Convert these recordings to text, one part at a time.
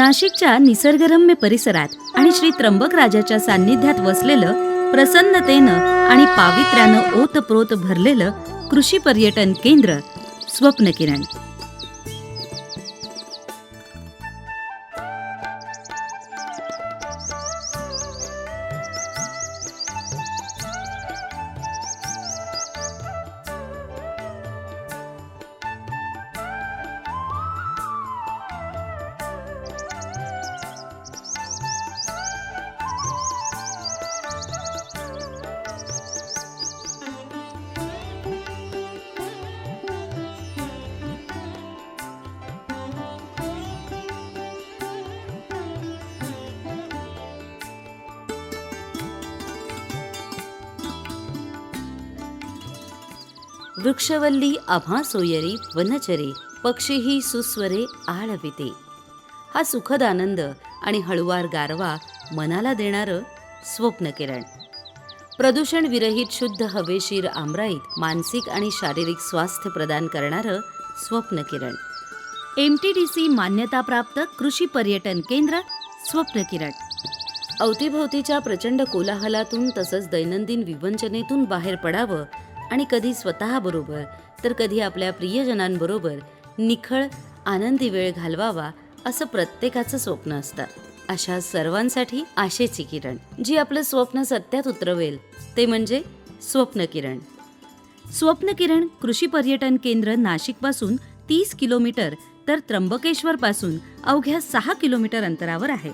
नाशिकच्या निसर्गरम्य परिसरात आणि श्री त्र्यंबकराजाच्या सान्निध्यात वसलेलं प्रसन्नतेनं आणि पावित्र्यानं ओतप्रोत भरलेलं कृषी पर्यटन केंद्र स्वप्नकिरण. वृक्षवल्ली आम्हा सोयरी वनचरे, पक्षीही सुस्वरे आळविते. हा सुखद आनंद आणि हळुवार गारवा मनाला देणारं स्वप्नकिरण. प्रदूषण विरहित शुद्ध हवेशीर आमराईत मानसिक आणि शारीरिक स्वास्थ्य प्रदान करणारं स्वप्नकिरण. MTDC मान्यताप्राप्त कृषी पर्यटन केंद्र स्वप्नकिरण. अवतीभोवतीच्या प्रचंड कोलाहलातून तसंच दैनंदिन विवंचनेतून बाहेर पडावं आणि कधी स्वतःबरोबर तर कधी आपल्या प्रियजनांबरोबर निखळ आनंदी वेळ घालवावा असं प्रत्येकाचं स्वप्न असतं. अशा सर्वांसाठी आशेची किरण जी आपलं स्वप्न सत्यात उतरवेल ते म्हणजे स्वप्नकिरण. स्वप्नकिरण कृषी पर्यटन केंद्र नाशिकपासून 30 किलोमीटर तर त्र्यंबकेश्वर पासून अवघ्या 6 किलोमीटर अंतरावर आहे.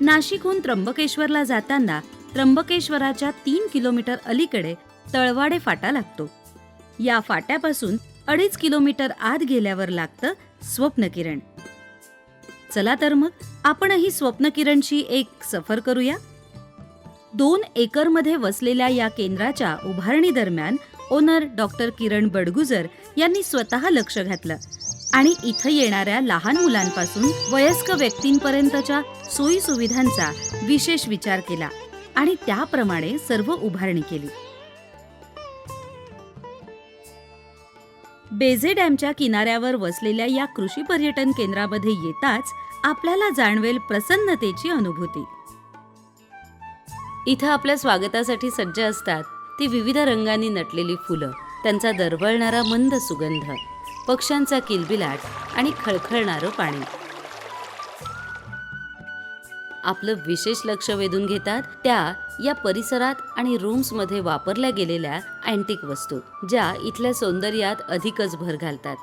नाशिकहून त्र्यंबकेश्वरला जाताना त्र्यंबकेश्वराच्या 3 किलोमीटर अलीकडे तळवाडे फाटा लागतो. या फाट्यापासून 2.5 किलोमीटर आत गेल्यावर लागतं स्वप्नकिरण. चला तर मग आपणही स्वप्नकिरणची एक सफर करूया. 2 एकरमध्ये वसलेल्या या केंद्राच्या उभारणी दरम्यान ओनर डॉक्टर किरण बडगुजर यांनी स्वतः लक्ष घातलं आणि इथं येणाऱ्या लहान मुलांपासून वयस्क व्यक्तींपर्यंतच्या सोयी सुविधांचा विशेष विचार केला आणि त्याप्रमाणे सर्व उभारणी केली. बेझे डॅमच्या किनाऱ्यावर वसलेल्या या कृषी पर्यटन केंद्रामध्ये येताच आपल्याला जाणवेल प्रसन्नतेची अनुभूती. इथं आपल्या स्वागतासाठी सज्ज असतात ती विविध रंगांनी नटलेली फुलं, त्यांचा दरवळणारा मंद सुगंध, पक्ष्यांचा किलबिलाट आणि खळखळणारं पाणी. आपलं विशेष लक्ष वेधून घेतात त्या या परिसरात आणि रूम्समध्ये वापरल्या गेलेल्या अँटिक वस्तू, ज्या इथल्या सौंदर्यात अधिकच भर घालतात.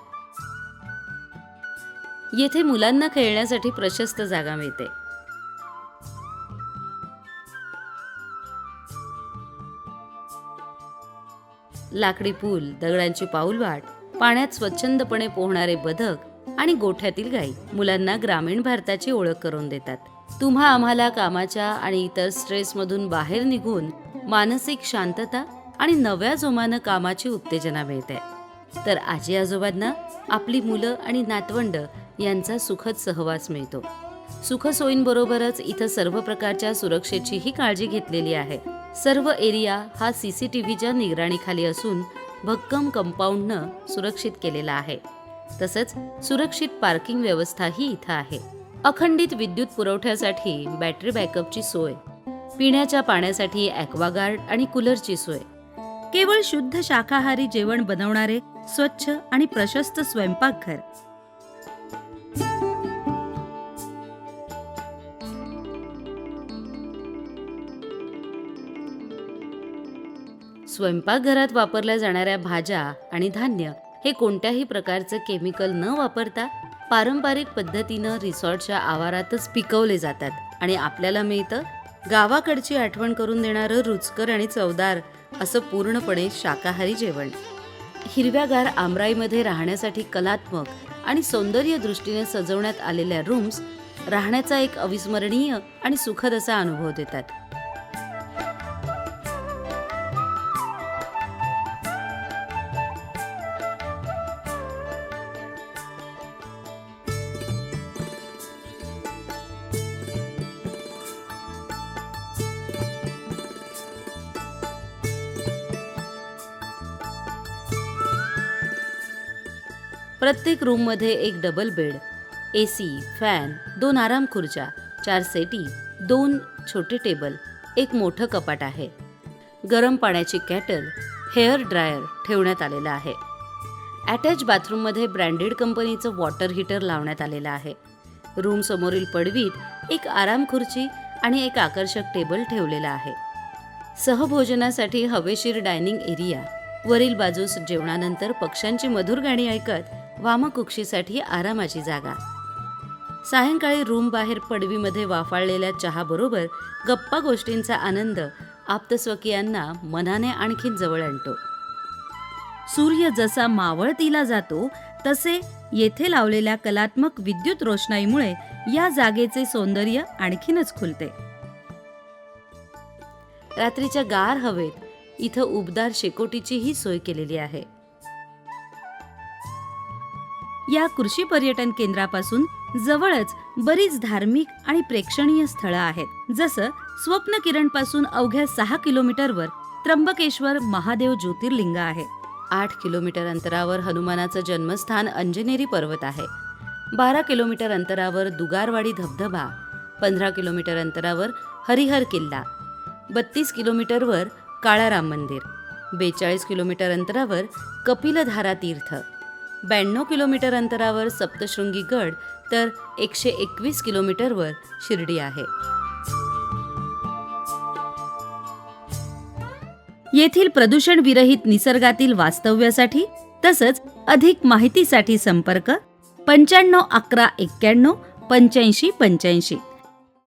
येथे मुलांना खेळण्यासाठी प्रशस्त जागा मिळते. लाकडी पूल, दगडांची पाऊलवाट, पाण्यात स्वच्छंदपणे पोहणारे बदक आणि गोठ्यातील गायी मुलांना ग्रामीण भारताची ओळख करून देतात. तुम्हा आम्हाला कामाच्या आणि इतर स्ट्रेसमधून बाहेर निघून मानसिक शांतता आणि नव्या जोमानं कामाची उत्तेजना मिळते. तर आजी आजोबांना आपली मुलं आणि नातवंड यांचा सुखद सहवास मिळतो. सुखसोयींबरोबरच इथं सर्व प्रकारच्या सुरक्षेचीही काळजी घेतलेली आहे. सर्व एरिया हा CCTVच्या निगराणीखाली असून भक्कम कंपाऊंडनं सुरक्षित केलेला आहे. तसंच सुरक्षित पार्किंग व्यवस्थाही इथं आहे. अखंडित विद्युत पुरवठ्यासाठी बॅटरी बॅकअपची सोय, पिण्याच्या पाण्यासाठी ॲक्वागार्ड आणि कूलरची सोय, केवळ शुद्ध शाकाहारी जेवण बनवणारे स्वच्छ आणि प्रशस्त स्वयंपाकघर. स्वयंपाकघरात वापरल्या जाणाऱ्या भाज्या आणि धान्य हे कोणत्याही प्रकारचं केमिकल न वापरता पारंपरिक पद्धतीनं रिसॉर्टच्या आवारातच पिकवले जातात आणि आपल्याला मिळतं गावाकडची आठवण करून देणारं रुचकर आणि चवदार असं पूर्णपणे शाकाहारी जेवण. हिरव्यागार आमराईमध्ये राहण्यासाठी कलात्मक आणि सौंदर्य दृष्टीने सजवण्यात आलेल्या रूम्स राहण्याचा एक अविस्मरणीय आणि सुखद असा अनुभव देतात. प्रत्येक रूममध्ये एक डबल बेड, AC, फॅन, 2 आराम खुर्च्या, 4 सेटी, 2 छोटे टेबल, एक मोठं कपाट आहे. गरम पाण्याची केटल, हेअर ड्रायर ठेवण्यात आलेलं आहे. अटॅच बाथरूममध्ये ब्रँडेड कंपनीचं वॉटर हीटर लावण्यात आलेलं आहे. रूम समोरील पडवीत एक आराम खुर्ची आणि एक आकर्षक टेबल ठेवलेला आहे. सहभोजनासाठी हवेशीर डायनिंग एरिया, वरील बाजूस जेवणानंतर पक्ष्यांची मधुर गाणी ऐकत वामकुक्षीसाठी आरामाची जागा. सायंकाळी रूम बाहेर पडवीमध्ये वाफाळलेल्या चहाबरोबर गप्पा गोष्टींचा आनंद आप्तस्वकीयांना मनाने आणखीन जवळ आणतो. सूर्य जसा मावळतीला जातो तसे येथे लावलेल्या कलात्मक विद्युत रोषणाईमुळे या जागेचे सौंदर्य आणखीनच खुलते. रात्रीच्या गार हवेत इथं उबदार शेकोटीचीही सोय केलेली आहे. या कृषी पर्यटन केंद्रापासून जवळच बरीच धार्मिक आणि प्रेक्षणीय स्थळं आहेत. जसं स्वप्नकिरण पासून अवघ्या 6 किलोमीटरवर त्र्यंबकेश्वर महादेव ज्योतिर्लिंग आहे. 8 किलोमीटर अंतरावर हनुमानाचं जन्मस्थान अंजनेरी पर्वत आहे. 12 किलोमीटर अंतरावर दुगारवाडी धबधबा, 15 किलोमीटर अंतरावर हरिहर किल्ला, 32 किलोमीटरवर काळाराम मंदिर, 42 किलोमीटर अंतरावर कपिलधारा तीर्थ, 92 किलोमीटर अंतरावर सप्तशृंगी गड, तर 121 किलोमीटरवर शिर्डी आहे. येथील प्रदूषण विरहित निसर्गातील वास्तव्यासाठी तसंच अधिक माहितीसाठी संपर्क 95 11 91 85 85.